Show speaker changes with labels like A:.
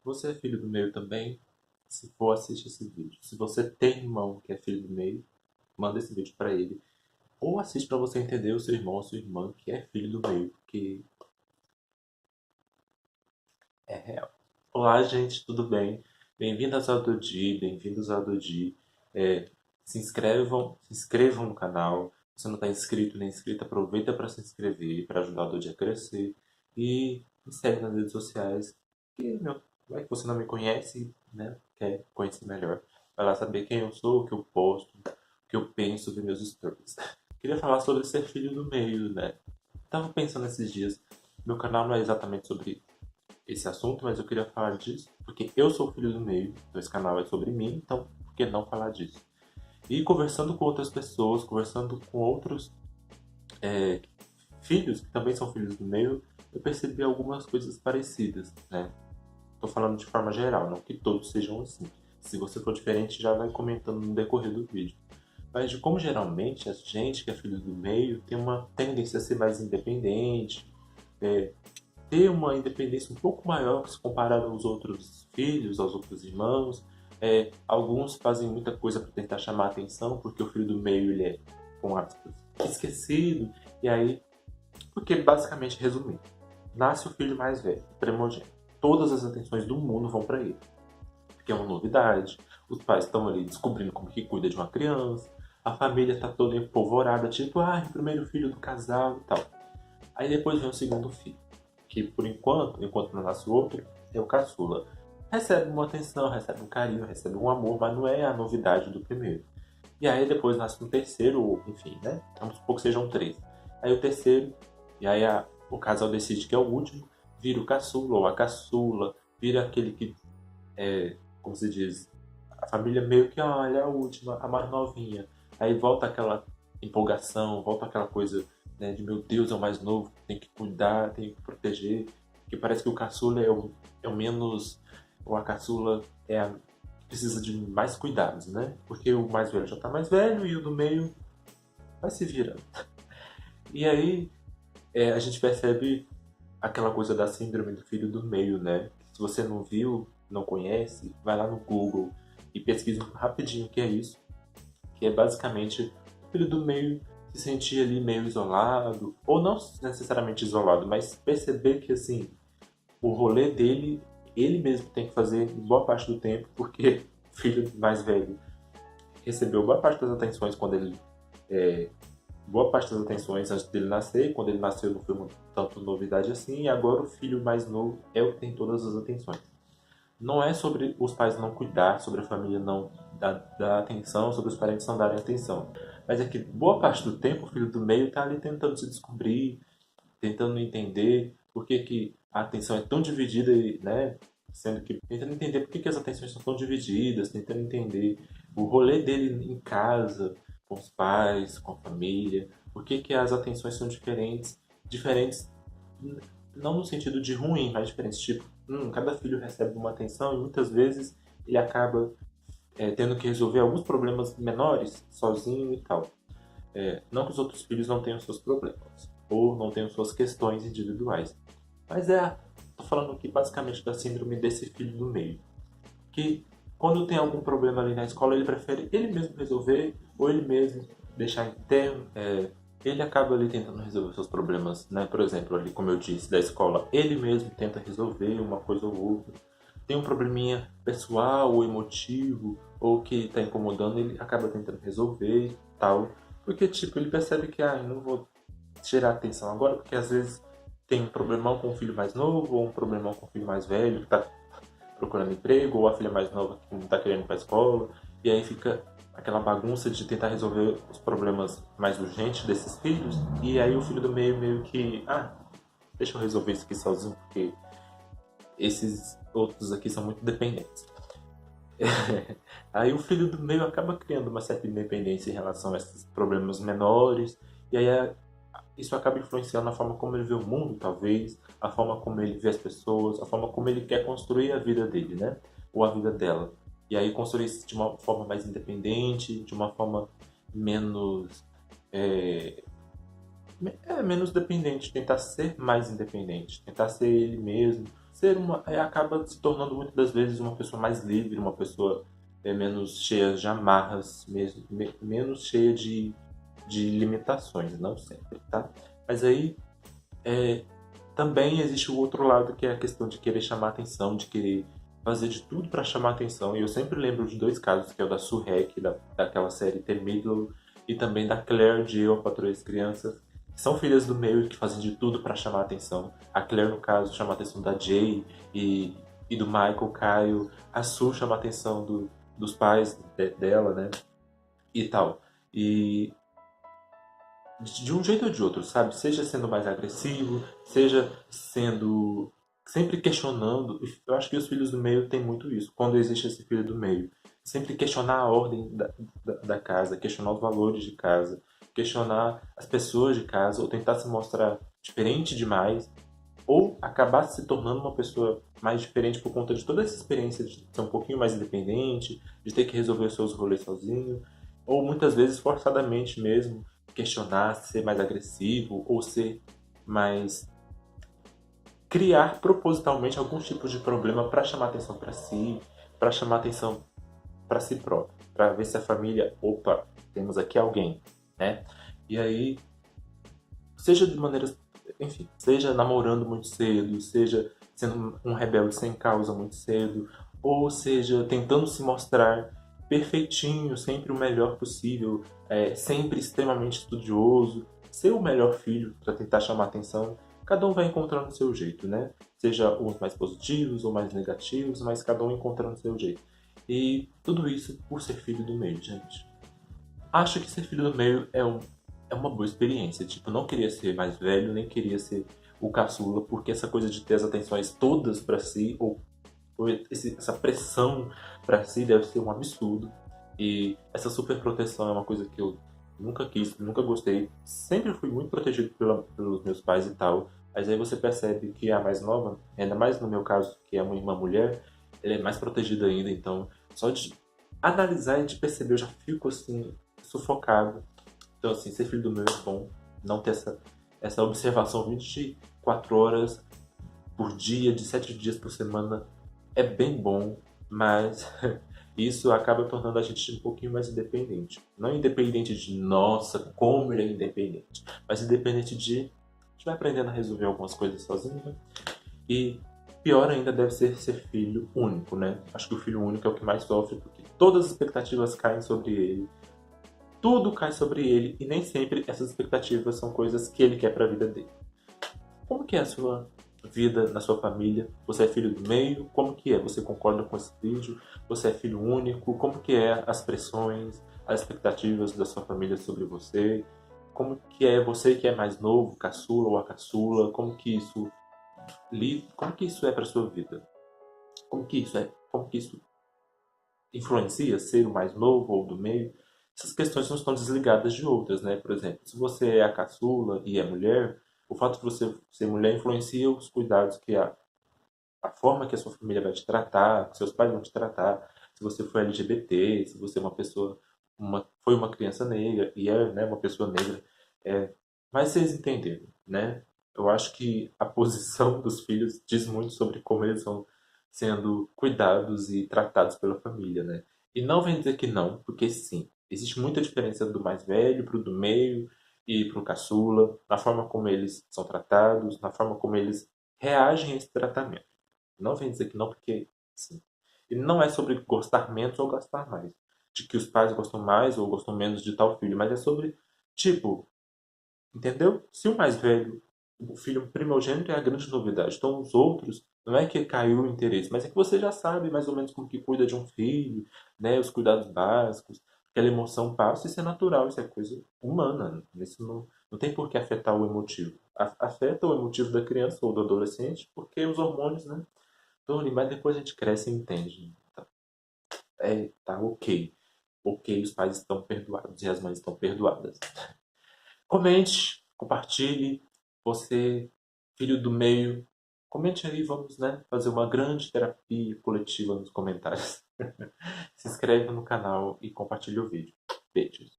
A: Você é filho do meio também? Se for, assiste esse vídeo. Se você tem irmão que é filho do meio, manda esse vídeo pra ele. Ou assiste pra você entender o seu irmão ou sua irmã que é filho do meio, porque é real. Olá, gente, tudo bem? Bem-vindas ao Dodi, bem-vindos ao Dodi. É, se inscrevam no canal. Se você não está inscrito nem inscrita, aproveita para se inscrever, para ajudar o Dodi a crescer. E me segue nas redes sociais, que meu, vai que você não me conhece, né? Quer conhecer melhor. Vai lá saber quem eu sou, o que eu posto, o que eu penso sobre meus stories. Queria falar sobre ser filho do meio, né? Tava pensando esses dias, meu canal não é exatamente sobre esse assunto, mas eu queria falar disso porque eu sou o filho do meio, então esse canal é sobre mim, então por que não falar disso? E conversando com outras pessoas, conversando com outros filhos que também são filhos do meio, eu percebi algumas coisas parecidas, né? Tô falando de forma geral, não que todos sejam assim. Se você for diferente, já vai comentando no decorrer do vídeo. Mas de como geralmente a gente que é filho do meio tem uma tendência a ser mais independente, é, ter uma independência um pouco maior se comparado aos outros filhos, aos outros irmãos. Alguns fazem muita coisa para tentar chamar a atenção, porque o filho do meio ele é, com aspas, esquecido. E aí, porque basicamente, resumindo, nasce o filho mais velho, primogênito. Todas as atenções do mundo vão para ele, porque é uma novidade. Os pais estão ali descobrindo como que cuida de uma criança. A família está toda empolvorada, tipo, o primeiro filho do casal e tal. Aí depois vem o segundo filho, que por enquanto não nasce o outro, é o caçula. Recebe uma atenção, recebe um carinho, recebe um amor, mas não é a novidade do primeiro. E aí depois nasce um terceiro, enfim, né? Vamos supor que sejam três. Aí o terceiro, e aí o casal decide que é o último, vira o caçula ou a caçula, vira aquele que, como se diz, a família meio que, olha, é a última, a mais novinha. Aí volta aquela empolgação, volta aquela coisa, né, de meu Deus, é o mais novo, tem que cuidar, tem que proteger. Que parece que o caçula é o menos. Ou a caçula é a que precisa de mais cuidados, né? Porque o mais velho já tá mais velho e o do meio vai se virando. E aí a gente percebe aquela coisa da síndrome do filho do meio, né? Se você não viu, não conhece, vai lá no Google e pesquisa rapidinho o que é isso, que é basicamente o filho do meio se sentir ali meio isolado, ou não necessariamente isolado, mas perceber que assim, o rolê dele, ele mesmo tem que fazer boa parte do tempo, porque o filho mais velho recebeu boa parte das atenções quando ele. Boa parte das atenções antes dele nascer, quando ele nasceu não foi tanto novidade assim, e agora o filho mais novo é o que tem todas as atenções. Não é sobre os pais não cuidar, sobre a família não dar atenção, sobre os parentes não darem atenção. Mas é que boa parte do tempo o filho do meio está ali tentando se descobrir, tentando entender por que, que a atenção é tão dividida, né? Sendo que tentando entender por que, que as atenções são tão divididas, tentando entender o rolê dele em casa, com os pais, com a família, por que, que as atenções são diferentes, diferentes não no sentido de ruim, mas diferentes, tipo, cada filho recebe uma atenção e muitas vezes ele acaba tendo que resolver alguns problemas menores sozinho e tal. Não que os outros filhos não tenham seus problemas, ou não tenham suas questões individuais. Mas tô falando aqui basicamente da síndrome desse filho do meio. Que quando tem algum problema ali na escola, ele prefere ele mesmo resolver, ou ele mesmo deixar interno. Ele acaba ali tentando resolver seus problemas, né? Por exemplo, ali como eu disse, da escola, ele mesmo tenta resolver uma coisa ou outra. Tem um probleminha pessoal ou emotivo, ou que está incomodando, ele acaba tentando resolver e tal. Porque, tipo, ele percebe que, eu não vou tirar atenção agora, porque às vezes tem um problemão com o filho mais novo, ou um problemão com o filho mais velho, que tá procurando emprego, ou a filha mais nova que não tá querendo ir pra escola, e aí fica aquela bagunça de tentar resolver os problemas mais urgentes desses filhos, e aí o filho do meio meio que, deixa eu resolver isso aqui sozinho, porque esses outros aqui são muito dependentes. Aí o filho do meio acaba criando uma certa independência em relação a esses problemas menores, e aí isso acaba influenciando a forma como ele vê o mundo, talvez, a forma como ele vê as pessoas, a forma como ele quer construir a vida dele, né? Ou a vida dela. E aí construir isso de uma forma mais independente, de uma forma menos. É, menos dependente, tentar ser mais independente, tentar ser ele mesmo, acaba se tornando muitas das vezes uma pessoa mais livre, uma pessoa menos cheia de amarras, menos cheia de limitações, não sempre, tá? Mas aí também existe o outro lado, que é a questão de querer chamar atenção, de querer fazer de tudo para chamar atenção. E eu sempre lembro de dois casos, que é o da Surrec, daquela série The Middle, e também da Claire de Eu, a Patroa e as Crianças, que são filhas do meio e que fazem de tudo para chamar atenção. A Claire, no caso, chama a atenção da Jay e do Michael, Caio. A Sue chama a atenção dos pais dela, né? E tal. E de um jeito ou de outro, sabe? Seja sendo mais agressivo, seja sendo sempre questionando. Eu acho que os filhos do meio têm muito isso, quando existe esse filho do meio. Sempre questionar a ordem da casa, questionar os valores de casa, questionar as pessoas de casa, ou tentar se mostrar diferente demais, ou acabar se tornando uma pessoa mais diferente por conta de toda essa experiência de ser um pouquinho mais independente, de ter que resolver os seus rolês sozinho, ou muitas vezes forçadamente mesmo questionar, ser mais agressivo ou ser mais criar propositalmente alguns tipos de problema para chamar atenção para si, para chamar atenção para si próprio, para ver se a família, opa, temos aqui alguém, né? E aí, seja de maneiras, enfim, seja namorando muito cedo, seja sendo um rebelde sem causa muito cedo, ou seja tentando se mostrar perfeitinho, sempre o melhor possível, sempre extremamente estudioso, ser o melhor filho para tentar chamar atenção. Cada um vai encontrando o seu jeito, né? Seja uns mais positivos ou mais negativos, mas cada um encontrando o seu jeito. E tudo isso por ser filho do meio, gente. Acho que ser filho do meio é uma boa experiência. Tipo, não queria ser mais velho, nem queria ser o caçula, porque essa coisa de ter as atenções todas para si, ou essa pressão para si deve ser um absurdo. E essa super proteção é uma coisa que eu nunca quis, nunca gostei. Sempre fui muito protegido pelos meus pais e tal. Mas aí você percebe que a mais nova, ainda mais no meu caso, que é uma irmã mulher, ela é mais protegida ainda. Então, só de analisar e de perceber, eu já fico assim, sufocado. Então, assim, ser filho do meu é bom. Não ter essa observação 24 horas por dia, de 7 dias por semana, é bem bom, mas isso acaba tornando a gente um pouquinho mais independente. Não independente de, nossa, como ele é independente, mas independente de, a gente vai aprendendo a resolver algumas coisas sozinho, né? E pior ainda deve ser filho único, né? Acho que o filho único é o que mais sofre, porque todas as expectativas caem sobre ele, tudo cai sobre ele, e nem sempre essas expectativas são coisas que ele quer para a vida dele. Como que é a sua vida na sua família? Você é filho do meio? Como que é? Você concorda com esse vídeo? Você é filho único? Como que é as pressões, as expectativas da sua família sobre você? Como que é você que é mais novo, caçula ou a caçula? Como que isso é para sua vida? Como que isso é? Como que isso influencia ser o mais novo ou do meio? Essas questões não estão desligadas de outras, né? Por exemplo, se você é a caçula e é mulher, o fato de você ser mulher influencia os cuidados a forma que a sua família vai te tratar, que seus pais vão te tratar. Se você for LGBT, se você é uma pessoa, foi uma criança negra e é, né, uma pessoa negra, mas vocês entenderam, né? Eu acho que a posição dos filhos diz muito sobre como eles vão sendo cuidados e tratados pela família, né? E não vem dizer que não, porque sim, existe muita diferença do mais velho para o do meio e para o caçula, na forma como eles são tratados, na forma como eles reagem a esse tratamento. Não vem dizer que não, porque sim. E não é sobre gostar menos ou gostar mais, de que os pais gostam mais ou gostam menos de tal filho, mas é sobre, tipo, entendeu? Se o mais velho, o filho primogênito é a grande novidade. Então os outros, não é que caiu o interesse, mas é que você já sabe mais ou menos como que cuida de um filho, né? Os cuidados básicos, aquela emoção passa, isso é natural, isso é coisa humana. Isso não tem por que afetar o emotivo. Afeta o emotivo da criança ou do adolescente, porque os hormônios, né? Tony, mas depois a gente cresce e entende. Tá ok. Ok, os pais estão perdoados e as mães estão perdoadas. Comente, compartilhe. Você, filho do meio, comente aí, vamos, né, fazer uma grande terapia coletiva nos comentários. Se inscreve no canal e compartilhe o vídeo. Beijos.